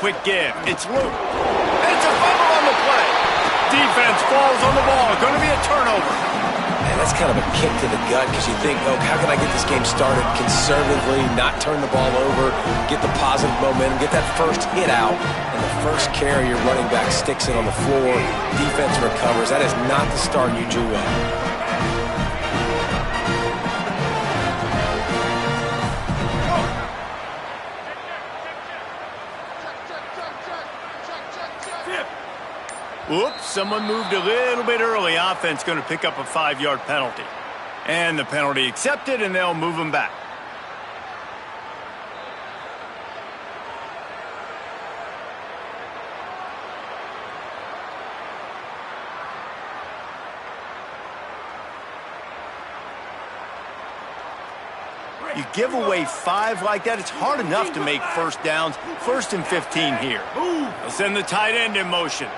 quick give. It's loose. It's a fumble on the play. Defense falls on the ball. Going to be a turnover. Man, that's kind of a kick to the gut because you think, oh, how can I get this game started conservatively, not turn the ball over, get the positive momentum, get that first hit out, and the first carry your running back sticks it on the floor, defense recovers. That is not the start you drew up. Oops, someone moved a little bit early. Offense going to pick up a 5-yard penalty. And the penalty accepted, and they'll move them back. You give away 5 like that, it's hard enough to make first downs. 1st and 15 here. They'll send the tight end in motion.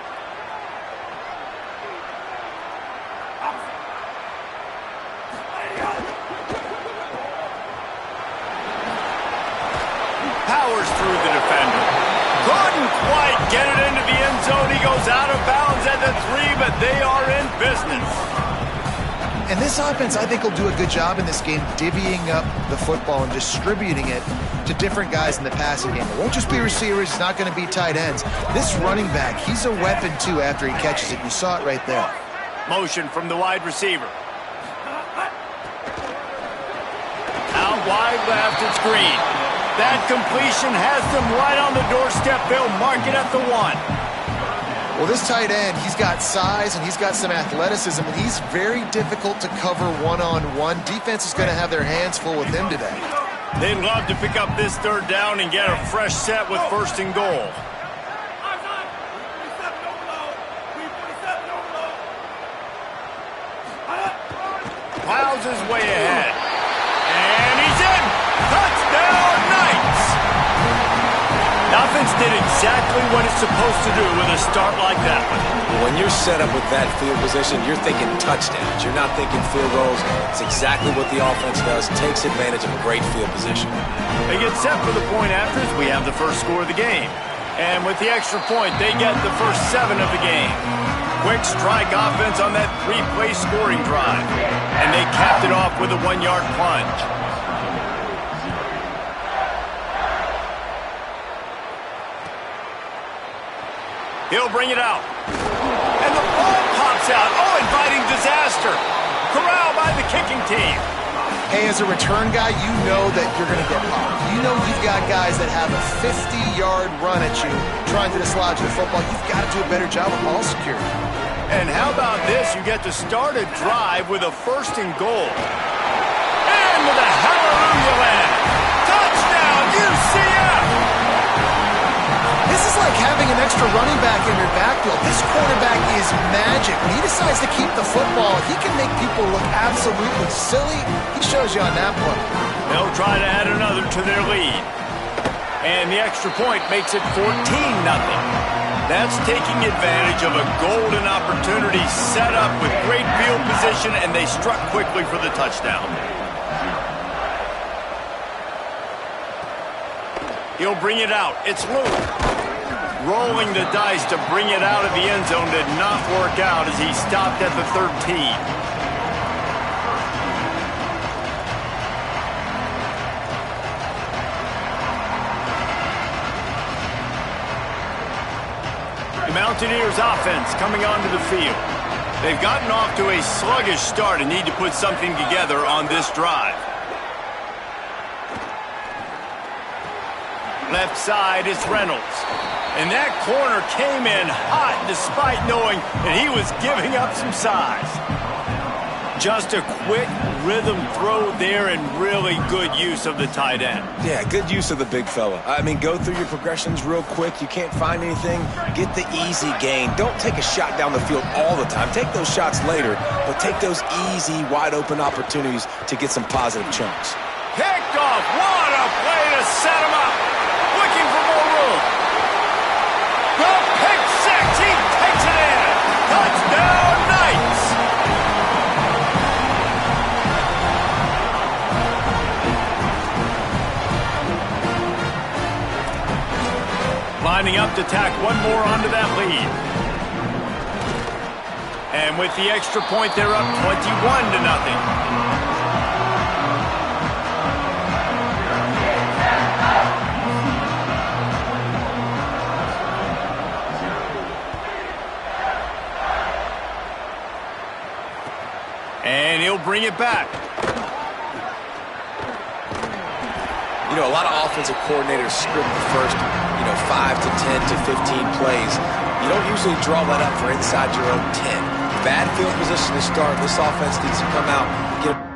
Powers through the defender. Couldn't quite get it into the end zone. He goes out of bounds at the 3, but they are in business. And this offense, I think, will do a good job in this game divvying up the football and distributing it to different guys in the passing game. It won't just be receivers. It's not going to be tight ends. This running back, he's a weapon, too, after he catches it. You saw it right there. Motion from the wide receiver. Out wide left, it's Green. That completion has them right on the doorstep. They'll mark it at the 1. Well, this tight end, he's got size and he's got some athleticism, and he's very difficult to cover one-on-one. Defense is going to have their hands full with him today. They'd love to pick up this 3rd down and get a fresh set with 1st and goal. Plows his way ahead. And he's in! Touchdown, Knights! Offense did exactly what it's supposed to do with a start like that one. When you're set up with that field position, you're thinking touchdowns. You're not thinking field goals. It's exactly what the offense does. Takes advantage of a great field position. They get set for the point afters. We have the first score of the game. And with the extra point, they get the first 7 of the game. Quick strike offense on that 3-play scoring drive. And they capped it off with a 1-yard plunge. He'll bring it out. And the ball pops out. Oh, inviting disaster. Corralled by the kicking team. Hey, as a return guy, you know that you're going to get popped. You know you've got guys that have a 50-yard run at you trying to dislodge the football. You've got to do a better job of ball security. And how about this? You get to start a drive with a 1st and goal. And with a hallelujah land. Touchdown, UCF! This is like having an extra running back in your backfield. This quarterback is magic. When he decides to keep the football, he can make people look absolutely silly. He shows you on that play. They'll try to add another to their lead. And the extra point makes it 14-0. That's taking advantage of a golden opportunity set up with great field position, and they struck quickly for the touchdown. He'll bring it out. It's Luke. Rolling the dice to bring it out of the end zone did not work out as he stopped at the 13. The Mountaineers offense coming onto the field. They've gotten off to a sluggish start and need to put something together on this drive. Left side, it's Reynolds. And that corner came in hot despite knowing that he was giving up some size. Just a quick rhythm throw there and really good use of the tight end. Yeah, good use of the big fella. I mean, go through your progressions real quick. You can't find anything. Get the easy gain. Don't take a shot down the field all the time. Take those shots later, but take those easy, wide-open opportunities to get some positive chunks. Picked off. What a play to set him up. Looking for more room. The pick six. He takes it in. Touchdown, Knights. Lining to tack one more onto that lead. And with the extra point, they're up 21-0. And he'll bring it back. You know, a lot of offensive coordinators script the first, 5 to 10 to 15 plays. You don't usually draw that up for inside your own 10. Bad field position to start. This offense needs to come out and get a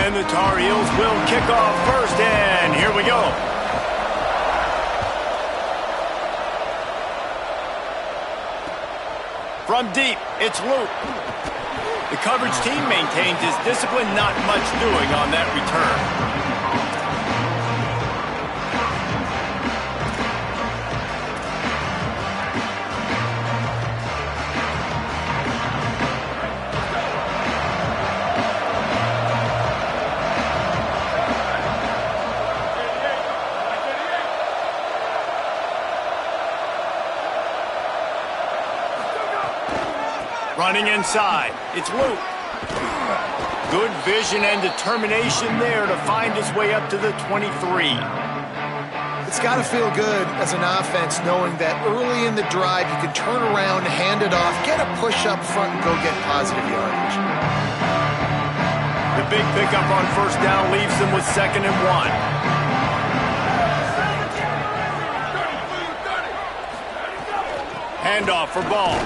And the Tar Heels will kick off first, and here we go. From deep, it's Luke. The coverage team maintains his discipline, not much doing on that return. Running inside, it's Luke. Good vision and determination there to find his way up to the 23. It's got to feel good as an offense knowing that early in the drive you can turn around, hand it off, get a push up front, and go get positive yardage. The big pickup on first down leaves them with 2nd and 1. Handoff for Ball.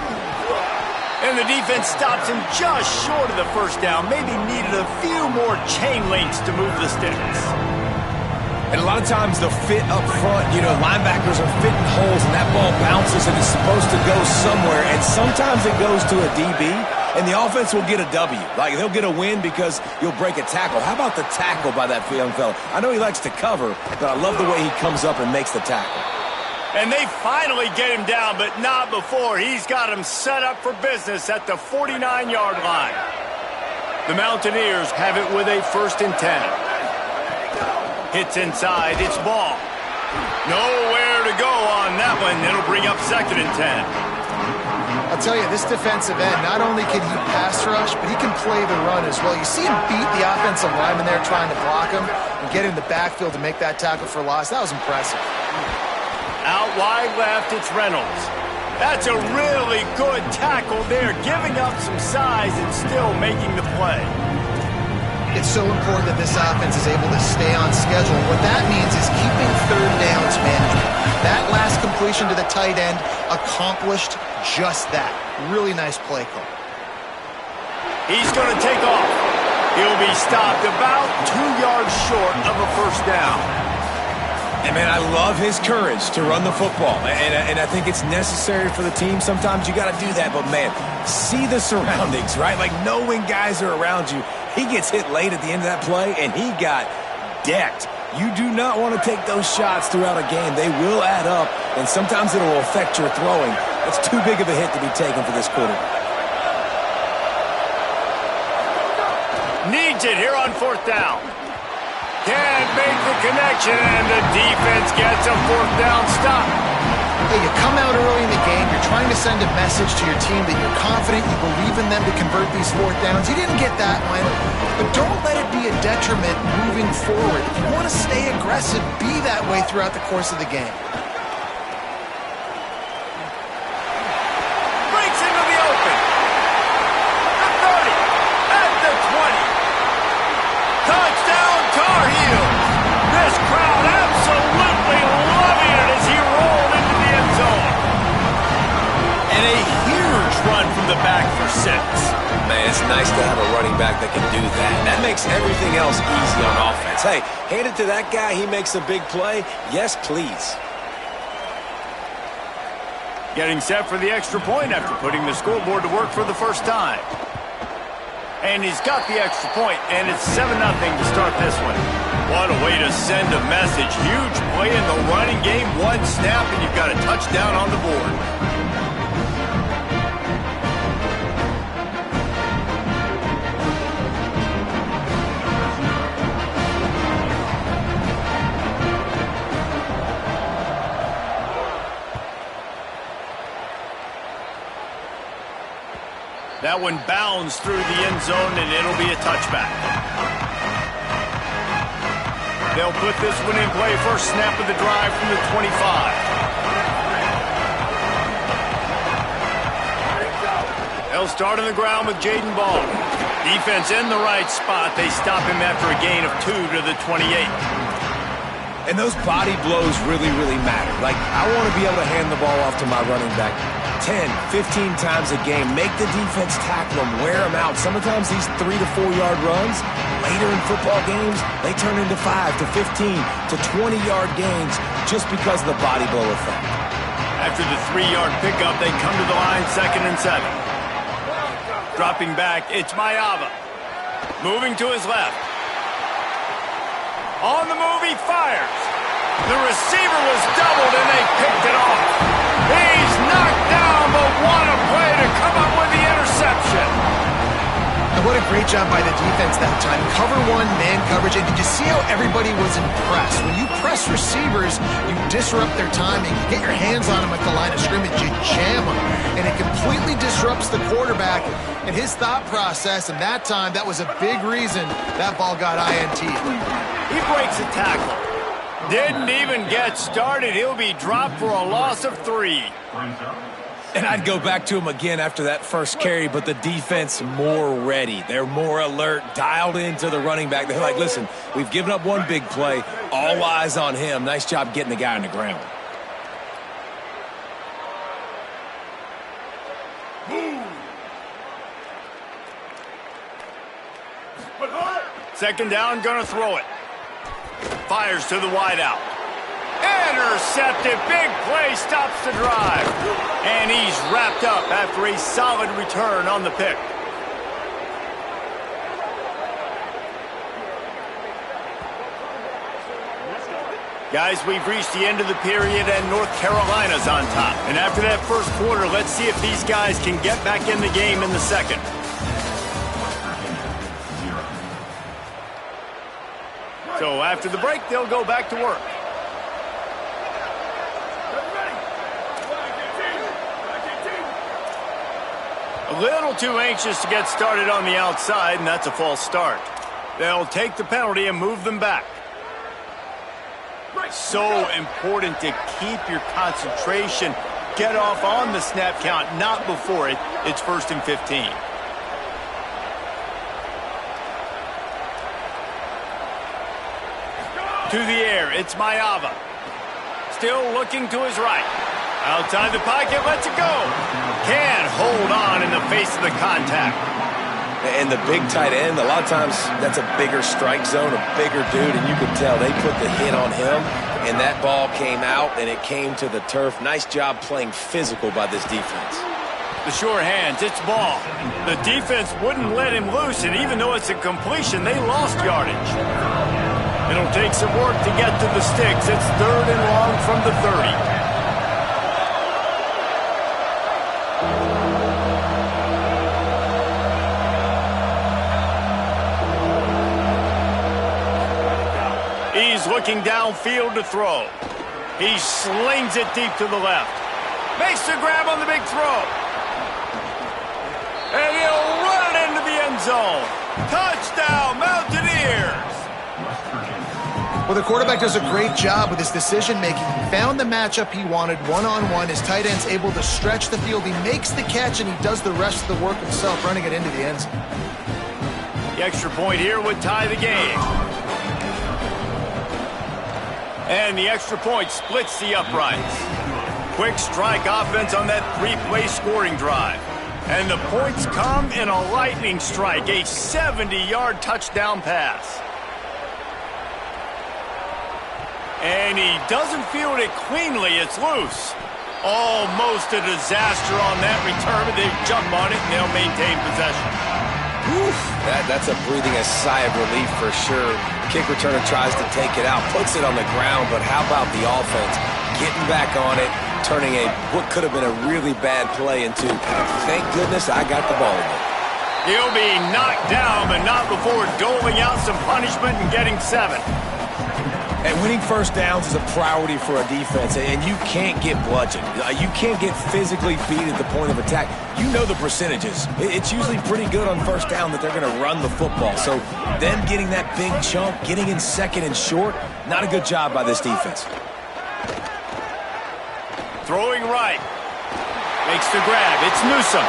And the defense stops him just short of the first down. Maybe needed a few more chain links to move the sticks. And a lot of times the fit up front, linebackers are fitting holes and that ball bounces and it's supposed to go somewhere. And sometimes it goes to a DB and the offense will get a W. Like they'll get a win because you'll break a tackle. How about the tackle by that young fella? I know he likes to cover, but I love the way he comes up and makes the tackle. And they finally get him down, but not before. He's got him set up for business at the 49-yard line. The Mountaineers have it with a 1st and 10. Hits inside, it's Ball. Nowhere to go on that one. It'll bring up 2nd and 10. I'll tell you, this defensive end, not only can he pass rush, but he can play the run as well. You see him beat the offensive lineman there trying to block him and get in the backfield to make that tackle for loss. That was impressive. Out wide left, it's Reynolds. That's a really good tackle there, giving up some size and still making the play. It's so important that this offense is able to stay on schedule. What that means is keeping 3rd downs management. That last completion to the tight end accomplished just that. Really nice play call. He's going to take off. He'll be stopped about 2 yards short of a first down. And, man, I love his courage to run the football. And I think it's necessary for the team. Sometimes you got to do that. But, man, see the surroundings, right? Like, know when guys are around you. He gets hit late at the end of that play, and he got decked. You do not want to take those shots throughout a game. They will add up, and sometimes it will affect your throwing. It's too big of a hit to be taken for this quarterback. Needs it here on 4th down. Can't make the connection, and the defense gets a 4th down stop. Hey, you come out early in the game, you're trying to send a message to your team that you're confident, you believe in them to convert these 4th downs. You didn't get that one, but don't let it be a detriment moving forward. If you want to stay aggressive, be that way throughout the course of the game. Breaks into the open. The 30, at the 20. Touchdown, Tar Heels. This crowd absolutely loving it as he rolled into the end zone. And a huge run from the back for 6. Man, it's nice to have a running back that can do that. That makes everything else easy on offense. Hey, hand it to that guy. He makes a big play. Yes, please. Getting set for the extra point after putting the scoreboard to work for the first time. And he's got the extra point, and it's 7-0 to start this one. What a way to send a message. Huge play in the running game. 1 snap, and you've got a touchdown on the board. That one bounds through the end zone, and it'll be a touchback. They'll put this one in play. First snap of the drive from the 25. They'll start on the ground with Jaden Ball. Defense in the right spot. They stop him after a gain of 2 to the 28. And those body blows really, really matter. Like, I want to be able to hand the ball off to my running back 10, 15 times a game. Make the defense tackle them, wear them out. Sometimes these 3 to 4 yard runs, later in football games, they turn into 5 to 15 to 20 yard gains just because of the body blow effect. After the 3-yard pickup, they come to the line 2nd and 7. Dropping back, it's Mayava. Moving to his left. On the move, he fires. The receiver was doubled, and they picked it off. He's knocked down, but what a play to come up with the interception. And what a great job by the defense that time. Cover one, man coverage. And did you see how everybody was impressed? When you press receivers, you disrupt their timing. You get your hands on them at the line of scrimmage. You jam them. And it completely disrupts the quarterback and his thought process. And that time, that was a big reason that ball got INT. He breaks a tackle. Didn't even get started. He'll be dropped for a loss of 3. And I'd go back to him again after that first carry, but the defense more ready. They're more alert, dialed into the running back. They're like, listen, we've given up one big play. All eyes on him. Nice job getting the guy on the ground. Second down, gonna throw it. Fires to the wideout. Intercepted. Big play, stops the drive. And he's wrapped up after a solid return on the pick. Guys, we've reached the end of the period and North Carolina's on top. And after that first quarter, let's see if these guys can get back in the game in the second. So after the break, they'll go back to work. A little too anxious to get started on the outside, and that's a false start. They'll take the penalty and move them back. So important to keep your concentration. Get off on the snap count, not before it. It's 1st and 15. To the air, it's Mayava. Still looking to his right. Outside the pocket, lets it go. Can't hold on in the face of the contact. And the big tight end, a lot of times that's a bigger strike zone, a bigger dude, and you could tell they put the hit on him, and that ball came out, and it came to the turf. Nice job playing physical by this defense. The sure hands, it's ball. The defense wouldn't let him loose, and even though it's a completion, they lost yardage. It'll take some work to get to the sticks. It's 3rd and long from the 30. He's looking downfield to throw. He slings it deep to the left. Makes the grab on the big throw. And he'll run it into the end zone. Touchdown, Mountaineers! Well, the quarterback does a great job with his decision-making. He found the matchup he wanted one-on-one. His tight end's able to stretch the field. He makes the catch, and he does the rest of the work himself, running it into the end zone. The extra point here would tie the game. And the extra point splits the uprights. Quick strike offense on that 3-play scoring drive. And the points come in a lightning strike, a 70-yard touchdown pass. And he doesn't field it cleanly, it's loose. Almost a disaster on that return, but they jump on it and they'll maintain possession. Oof, that's a breathing a sigh of relief for sure. Kick returner tries to take it out, puts it on the ground, but how about the offense getting back on it, turning what could have been a really bad play into, thank goodness I got the ball again. He'll be knocked down, but not before doling out some punishment and getting 7. And winning first downs is a priority for a defense, and you can't get bludgeoned. You can't get physically beat at the point of attack. You know the percentages. It's usually pretty good on first down that they're going to run the football. So them getting that big chunk, getting in 2nd and short, not a good job by this defense. Throwing right. Makes the grab. It's Newsome.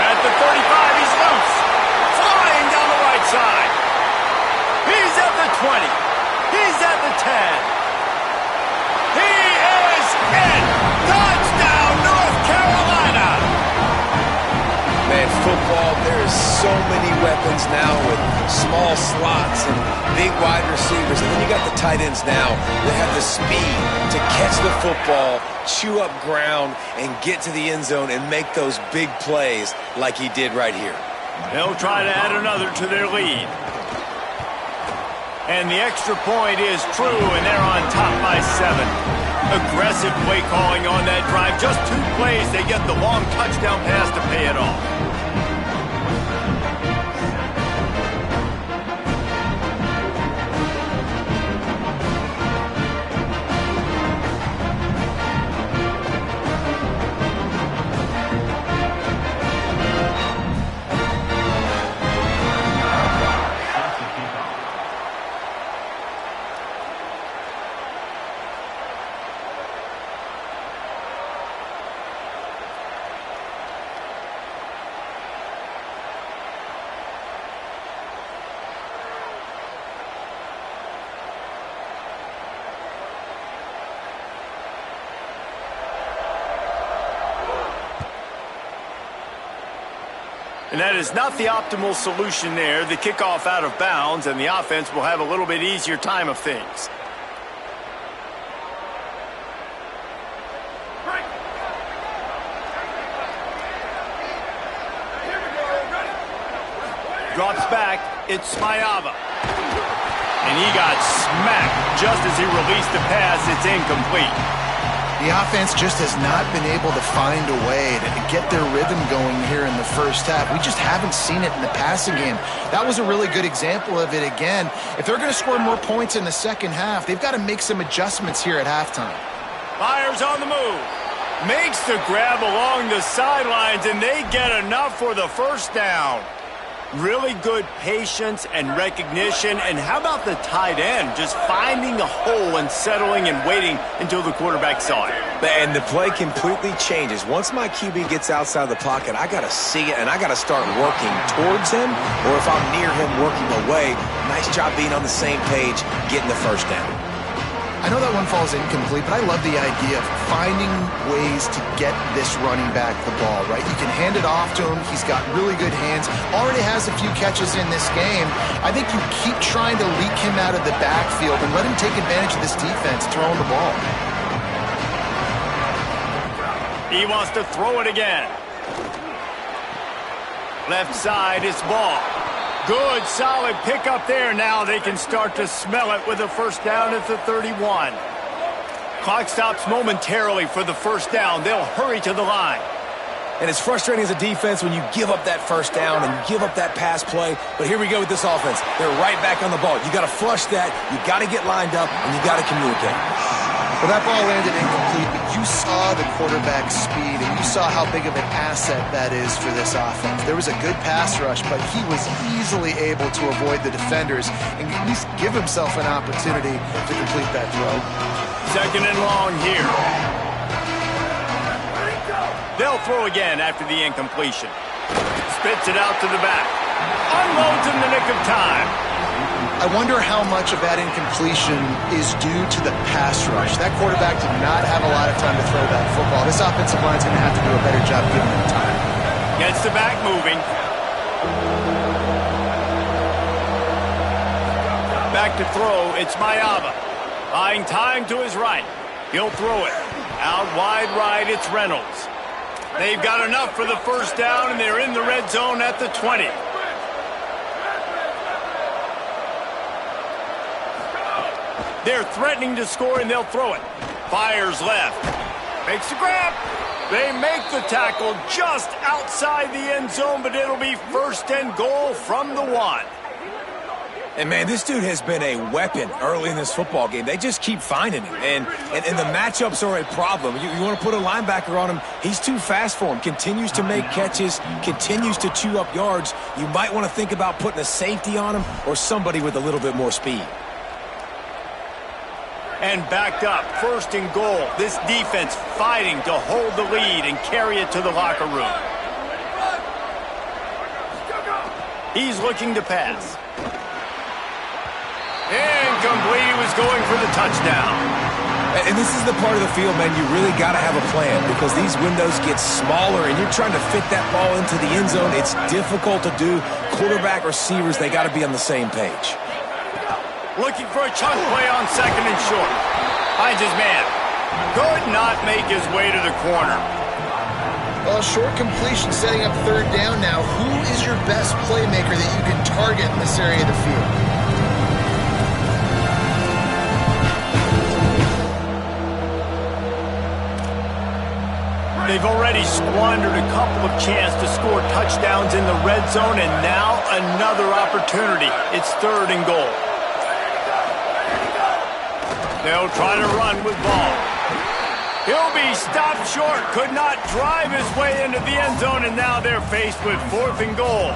At the 35, he's loose. Flying down the right side. He's at the 20. He's at the 10. He is in. Touchdown, North Carolina. Man, football, there is so many weapons now with small slots and big wide receivers. And then you got the tight ends now that have the speed to catch the football, chew up ground, and get to the end zone and make those big plays like he did right here. They'll try to add another to their lead. And the extra point is true, and they're on top by 7. Aggressive play calling on that drive. Just 2 plays, they get the long touchdown pass to pay it off. And that is not the optimal solution there. The kickoff out of bounds, and the offense will have a little bit easier time of things. Drops back. It's Smayava. And he got smacked just as he released the pass. It's incomplete. The offense just has not been able to find a way to get their rhythm going here in the first half. We just haven't seen it in the passing game. That was a really good example of it again. If they're going to score more points in the second half, they've got to make some adjustments here at halftime. Fires on the move. Makes the grab along the sidelines, and they get enough for the first down. Really good patience and recognition. And how about the tight end just finding the hole and settling and waiting until the quarterback saw it? And the play completely changes. Once my QB gets outside the pocket, I got to see it, and I got to start working towards him, or if I'm near him, working away. Nice job being on the same page, getting the first down. I know that one falls incomplete, but I love the idea of finding ways to get this running back the ball, right? You can hand it off to him. He's got really good hands. Already has a few catches in this game. I think you keep trying to leak him out of the backfield and let him take advantage of this defense throwing the ball. He wants to throw it again. Left side is Ball. Good, solid pickup there. Now they can start to smell it with a first down at the 31. Clock stops momentarily for the first down. They'll hurry to the line. And it's frustrating as a defense when you give up that first down and you give up that pass play. But here we go with this offense. They're right back on the ball. You got to flush that. You got to get lined up, and you got to communicate. Well, that ball landed incomplete, but you saw the quarterback's speed, and you saw how big of an asset that is for this offense. There was a good pass rush, but he was easily able to avoid the defenders and at least give himself an opportunity to complete that throw. Second and long here. They'll throw again after the incompletion. Spits it out to the back. Unloads in the nick of time. I wonder how much of that incompletion is due to the pass rush. That quarterback did not have a lot of time to throw that football. This offensive line is going to have to do a better job giving him time. Gets the back moving. Back to throw, it's Mayava. Buying time to his right. He'll throw it. Out wide right, it's Reynolds. They've got enough for the first down, and they're in the red zone at the 20. They're threatening to score, and they'll throw it. Fires left. Makes the grab. They make the tackle just outside the end zone, but it'll be first and goal from the 1. And, man, this dude has been a weapon early in this football game. They just keep finding him. And the matchups are a problem. You want to put a linebacker on him, he's too fast for him. Continues to make catches, continues to chew up yards. You might want to think about putting a safety on him or somebody with a little bit more speed. And backed up, first and goal. This defense fighting to hold the lead and carry it to the locker room. He's looking to pass. Incomplete. He was going for the touchdown. And this is the part of the field, man, you really got to have a plan because these windows get smaller and you're trying to fit that ball into the end zone. It's difficult to do. Quarterback, receivers, they got to be on the same page. Looking for a chunk play on second and short. Finds his man. Could not make his way to the corner. Well, short completion setting up third down now. Who is your best playmaker that you can target in this area of the field? They've already squandered a couple of chances to score touchdowns in the red zone, and now another opportunity. It's third and goal. They'll try to run with ball. He'll be stopped short. Could not drive his way into the end zone, and now they're faced with fourth and goal.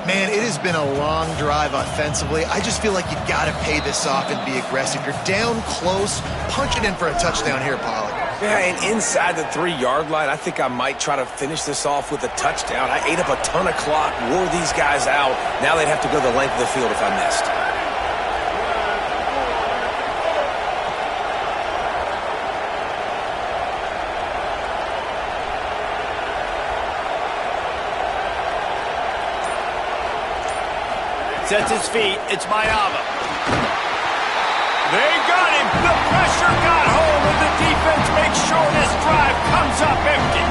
Man, it has been a long drive offensively. I just feel like you got to pay this off and be aggressive. You're down close. Punch it in for a touchdown here, Pollard. Yeah, and inside the 3-yard line, I think I might try to finish this off with a touchdown. I ate up a ton of clock, wore these guys out. Now they'd have to go the length of the field if I missed. Sets his feet. It's Mayava. They got him. The pressure got home, and the defense makes sure this drive comes up empty.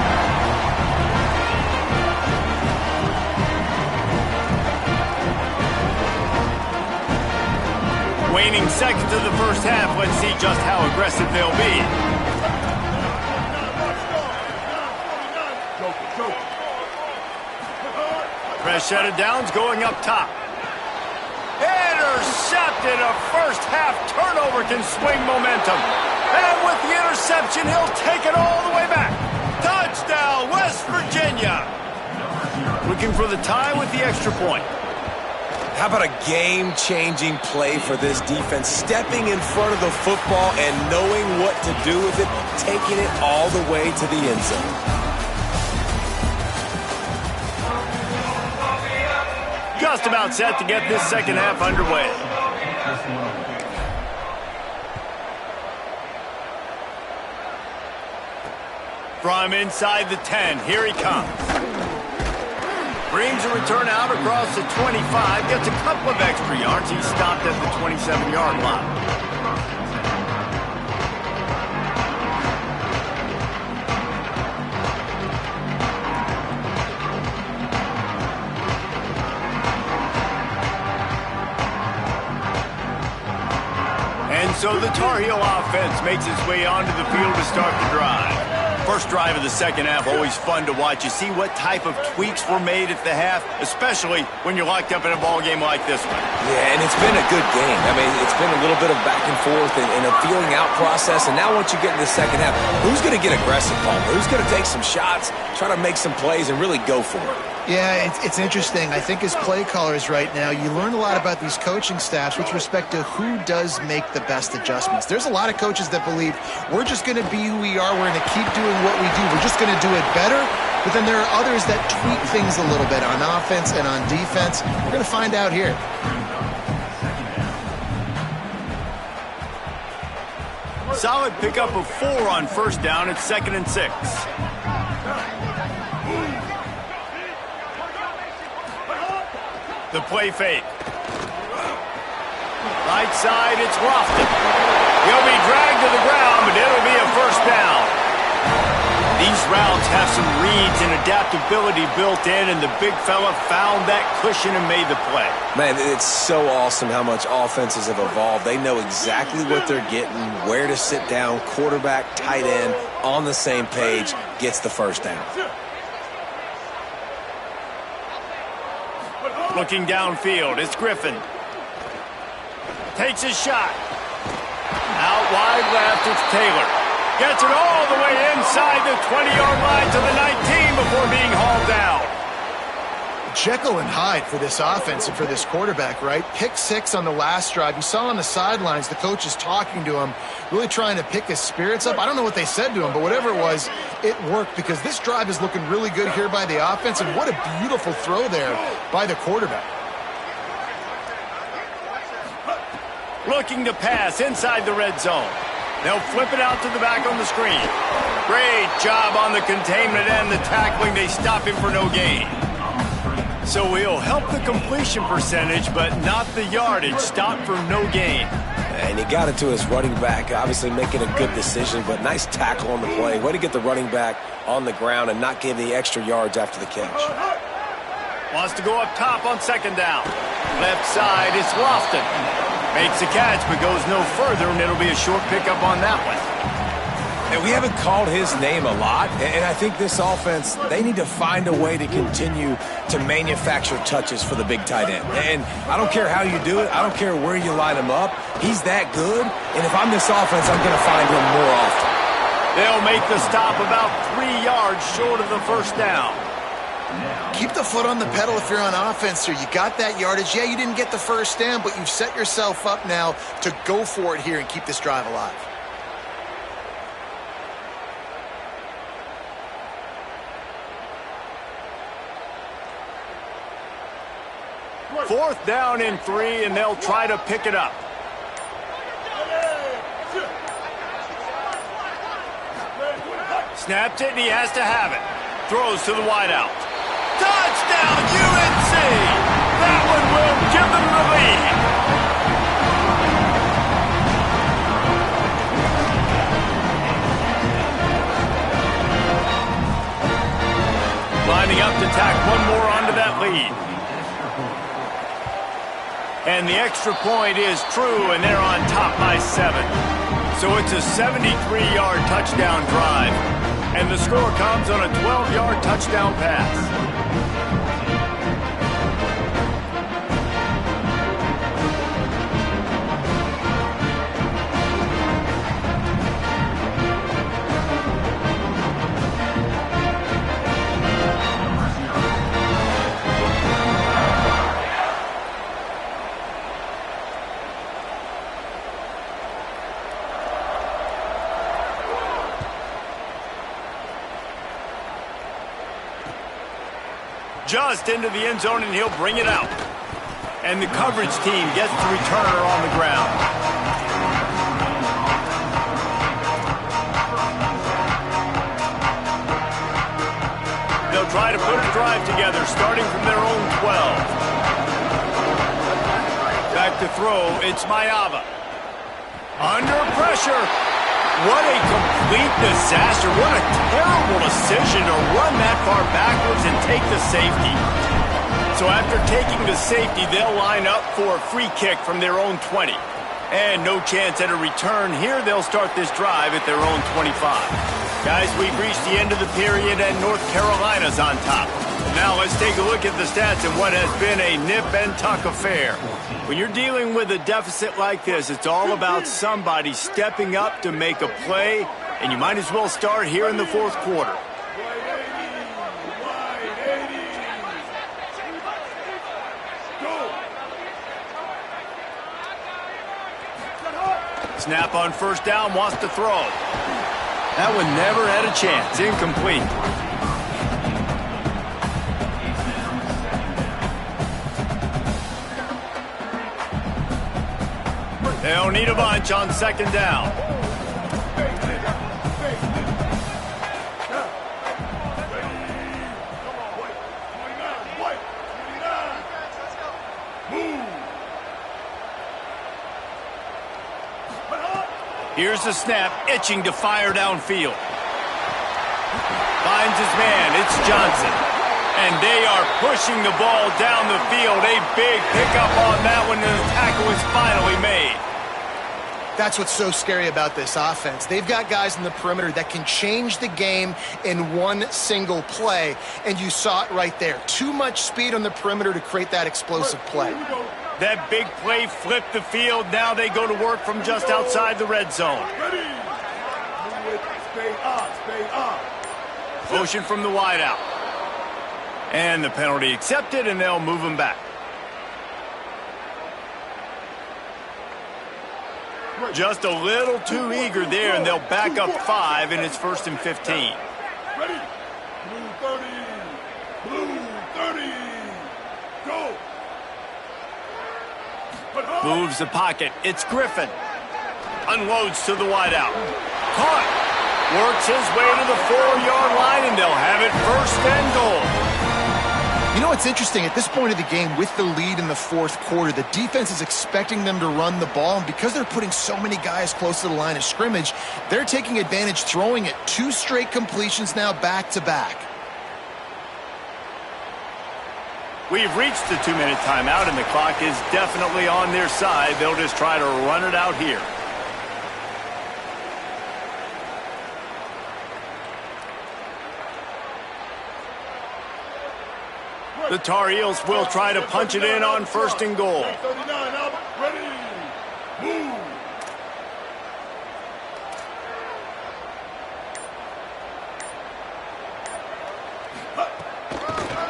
Waning seconds of the first half. Let's see just how aggressive they'll be. Fresh set of downs going up top. Intercepted. A first-half turnover can swing momentum. And with the interception, he'll take it all the way back. Touchdown, West Virginia. Looking for the tie with the extra point. How about a game-changing play for this defense? Stepping in front of the football and knowing what to do with it, taking it all the way to the end zone. Just about set to get this second half underway. From inside the 10, here he comes. Brings a return out across the 25, gets a couple of extra yards. He's stopped at the 27-yard line. So the Tar Heel offense makes its way onto the field to start the drive. First drive of the second half, always fun to watch. You see what type of tweaks were made at the half, especially when you're locked up in a ball game like this one. Yeah, and it's been a good game. I mean, it's been a little bit of back and forth and a feeling out process. And now once you get in the second half, who's going to get aggressive, Paul? Who's going to take some shots, try to make some plays, and really go for it? Yeah, it's interesting. I think as play callers right now, you learn a lot about these coaching staffs with respect to who does make the best adjustments. There's a lot of coaches that believe we're just going to be who we are. We're going to keep doing what we do. We're just going to do it better. But then there are others that tweak things a little bit on offense and on defense. We're going to find out here. Solid pickup of 4 on first down. It's 2nd and 6. The play fake. Right side, it's Lofton. He'll be dragged to the ground, but it'll be a first down. These routes have some reads and adaptability built in, and the big fella found that cushion and made the play. Man, it's so awesome how much offenses have evolved. They know exactly what they're getting, where to sit down, quarterback, tight end, on the same page, gets the first down. Looking downfield, it's Griffin. Takes a shot. Out wide left, it's Taylor. Gets it all the way inside the 20-yard line to the 19 before being hauled down. Jekyll and Hyde for this offense and for this quarterback, right? Pick 6 on the last drive. You saw on the sidelines the coach is talking to him, really trying to pick his spirits up. I don't know what they said to him, but whatever it was, it worked because this drive is looking really good here by the offense, and what a beautiful throw there by the quarterback. Looking to pass inside the red zone. They'll flip it out to the back on the screen. Great job on the containment and the tackling. They stop him for no gain. So he'll help the completion percentage, but not the yardage. Stop for no gain. And he got it to his running back, obviously making a good decision, but nice tackle on the play. Way to get the running back on the ground and not give the extra yards after the catch. Wants to go up top on second down. Left side, it's Lofton. Makes the catch, but goes no further, and it'll be a short pickup on that one. And we haven't called his name a lot, and I think this offense, they need to find a way to continue to manufacture touches for the big tight end. And I don't care how you do it. I don't care where you line him up. He's that good, and if I'm this offense, I'm going to find him more often. They'll make the stop about 3 yards short of the first down. Keep the foot on the pedal if you're on offense here. You got that yardage. Yeah, you didn't get the first down, but you've set yourself up now to go for it here and keep this drive alive. Fourth down and 3, and they'll try to pick it up. Snaps it, and he has to have it. Throws to the wideout. Touchdown, UNC! That one will give them the lead. Lining up to tack one more onto that lead. And the extra point is true, and they're on top by 7. So it's a 73-yard touchdown drive. And the score comes on a 12-yard touchdown pass. Just into the end zone, and he'll bring it out. And the coverage team gets the returner on the ground. They'll try to put a drive together, starting from their own 12. Back to throw, it's Mayava. Under pressure. What a complete disaster. What a terrible decision to run that far backwards and take the safety. So after taking the safety, they'll line up for a free kick from their own 20. And no chance at a return here. They'll start this drive at their own 25. Guys, we've reached the end of the period, and North Carolina's on top. Now let's take a look at the stats in what has been a nip-and-tuck affair. When you're dealing with a deficit like this, it's all about somebody stepping up to make a play, and you might as well start here in the fourth quarter. Snap on first down, wants to throw. That one never had a chance. Incomplete. They'll need a bunch on second down. Here's the snap, itching to fire downfield. Finds his man, it's Johnson. And they are pushing the ball down the field. A big pickup on that one, and the tackle is finally made. That's what's so scary about this offense. They've got guys in the perimeter that can change the game in one single play, and you saw it right there. Too much speed on the perimeter to create that explosive play. That big play flipped the field. Now they go to work from just outside the red zone. Motion from the wideout. And the penalty accepted, and they'll move him back. Just a little too eager there, and they'll back up 5, and it's 1st and 15. Ready? Blue 30. Blue 30. Go. Moves the pocket. It's Griffin. Unloads to the wideout. Caught. Works his way to the 4-yard line, and they'll have it first and goal. You know what's interesting? At this point of the game, with the lead in the fourth quarter, the defense is expecting them to run the ball, and because they're putting so many guys close to the line of scrimmage, they're taking advantage, throwing it 2 straight completions now back-to-back. We've reached the 2-minute timeout, and the clock is definitely on their side. They'll just try to run it out here. The Tar Heels will try to punch it in on first and goal. 39 out, ready, move.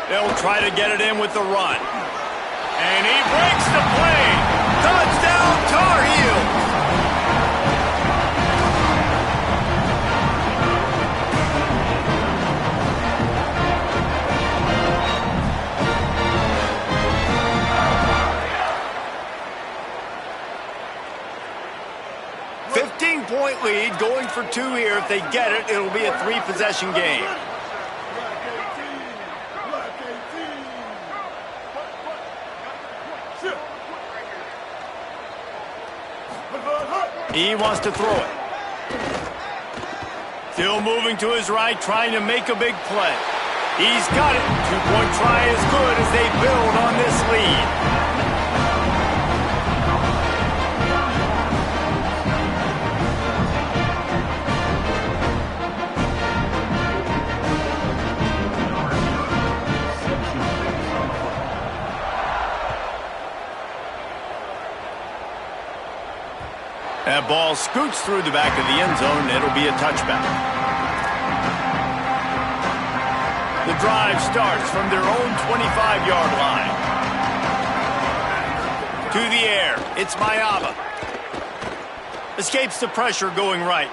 They'll try to get it in with the run. And he breaks the play. Touchdown, Tar Heels. Point lead, going for 2 here. If they get it, it'll be a 3-possession game. He wants to throw it. Still moving to his right, trying to make a big play. He's got it. 2-point try is good as they build on this lead. That ball scoots through the back of the end zone. It'll be a touchback. The drive starts from their own 25-yard line. To the air. It's Mayaba. Escapes the pressure going right.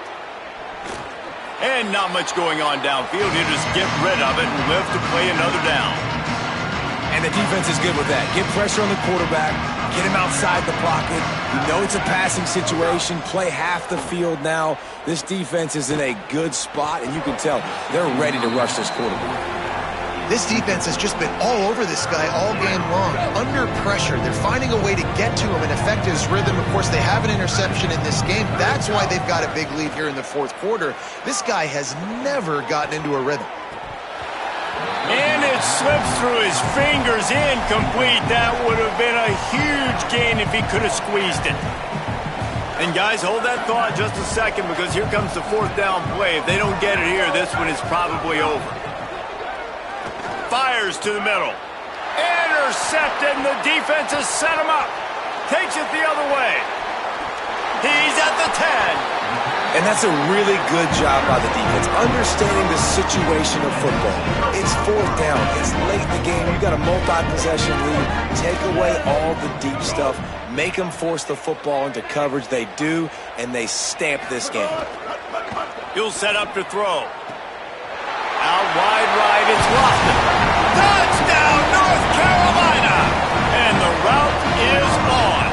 And not much going on downfield. He'll just get rid of it and live to play another down. And the defense is good with that. Get pressure on the quarterback. Get him outside the pocket. You know it's a passing situation. Play half the field now. This defense is in a good spot, and you can tell they're ready to rush this quarterback. This defense has just been all over this guy all game long. Under pressure, they're finding a way to get to him and affect his rhythm. Of course, they have an interception in this game. That's why they've got a big lead here in the fourth quarter. This guy has never gotten into a rhythm. And it slips through his fingers, incomplete. That would have been a huge gain if he could have squeezed it. And guys, hold that thought just a second, because here comes the 4th down play. If they don't get it here, this one is probably over. Fires to the middle. Intercepted, and the defense has set him up. Takes it the other way. He's at the 10. And that's a really good job by the defense, understanding the situation of football. It's 4th down. It's late in the game. You got a multi-possession lead. Take away all the deep stuff. Make them force the football into coverage. They do, and they stamp this game. He'll set up to throw. Out wide right, it's Lofton. Touchdown, North Carolina! And the route is on.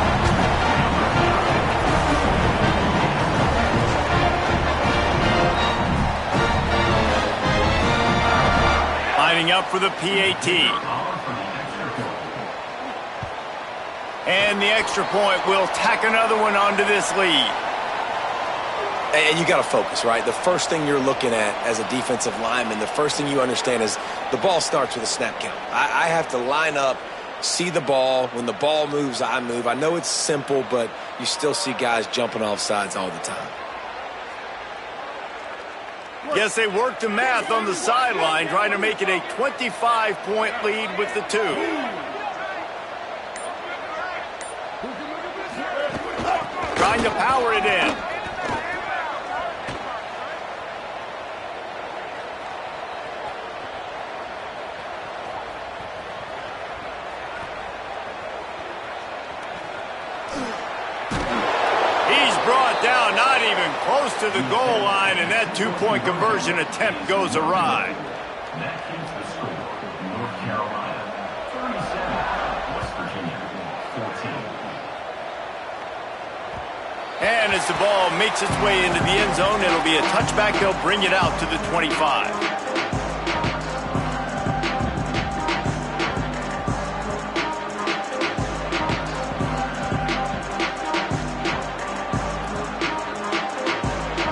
Lining up for the PAT. And the extra point will tack another one onto this lead. And you got to focus, right? The first thing you're looking at as a defensive lineman, the first thing you understand is the ball starts with a snap count. I have to line up, see the ball. When the ball moves, I move. I know it's simple, but you still see guys jumping off sides all the time. Guess they worked the math on the sideline, trying to make it a 25-point lead with the 2. Trying to power it in. Down, not even close to the goal line, and that 2-point conversion attempt goes awry. That keeps the score. North Carolina 37, West Virginia 14. And as the ball makes its way into the end zone, it'll be a touchback. They'll bring it out to the 25.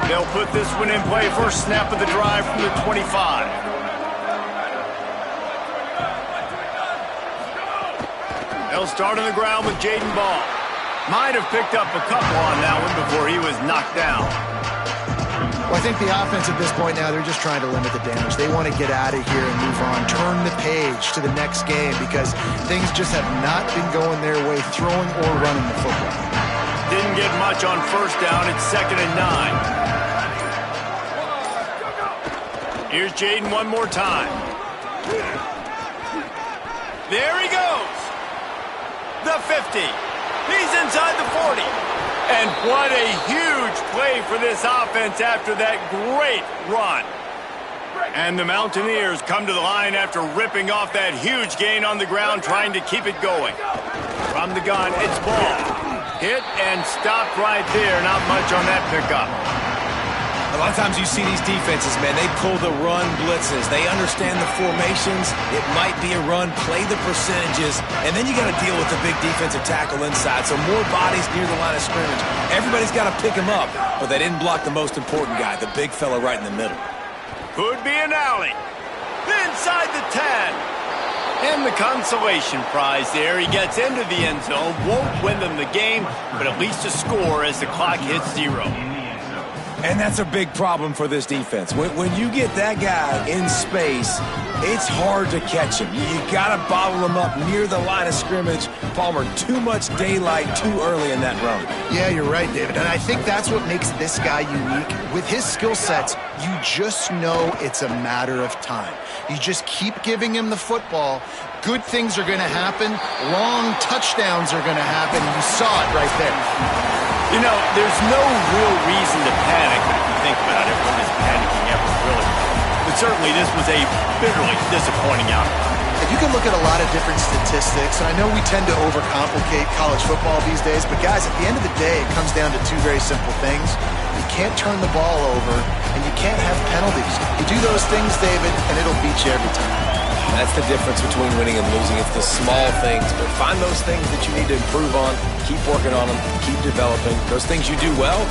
They'll put this one in play. First snap of the drive from the 25. They'll start on the ground with Jaden Ball. Might have picked up a couple on that one before he was knocked down. Well, I think the offense at this point now, they're just trying to limit the damage. They want to get out of here and move on, turn the page to the next game because things just have not been going their way, throwing or running the football. Didn't get much on first down. It's 2nd and 9. Here's Jaden one more time. There he goes. The 50. He's inside the 40. And what a huge play for this offense after that great run. And the Mountaineers come to the line after ripping off that huge gain on the ground, trying to keep it going. From the gun, it's Ball. Hit and stopped right there. Not much on that pickup. A lot of times you see these defenses, man, they pull the run blitzes. They understand the formations. It might be a run, play the percentages, and then you got to deal with the big defensive tackle inside. So more bodies near the line of scrimmage. Everybody's got to pick him up, but they didn't block the most important guy, the big fella right in the middle. Could be an alley. Inside the 10. And the consolation prize there. He gets into the end zone. Won't win them the game, but at least a score as the clock hits 0. And that's a big problem for this defense. When you get that guy in space, it's hard to catch him. You got to bottle him up near the line of scrimmage. Palmer, too much daylight too early in that run. Yeah, you're right, David. And I think that's what makes this guy unique. With his skill sets, you just know it's a matter of time. You just keep giving him the football. Good things are going to happen. Long touchdowns are going to happen. You saw it right there. You know, there's no real reason to panic, but if you think about it, when is panicking ever really? But certainly this was a bitterly disappointing outcome. And you can look at a lot of different statistics, and I know we tend to overcomplicate college football these days, but guys, at the end of the day, it comes down to two very simple things. You can't turn the ball over, and you can't have penalties. You do those things, David, and it'll beat you every time. That's the difference between winning and losing. It's the small things, but find those things that you need to improve on, keep working on them, keep developing. Those things you do well,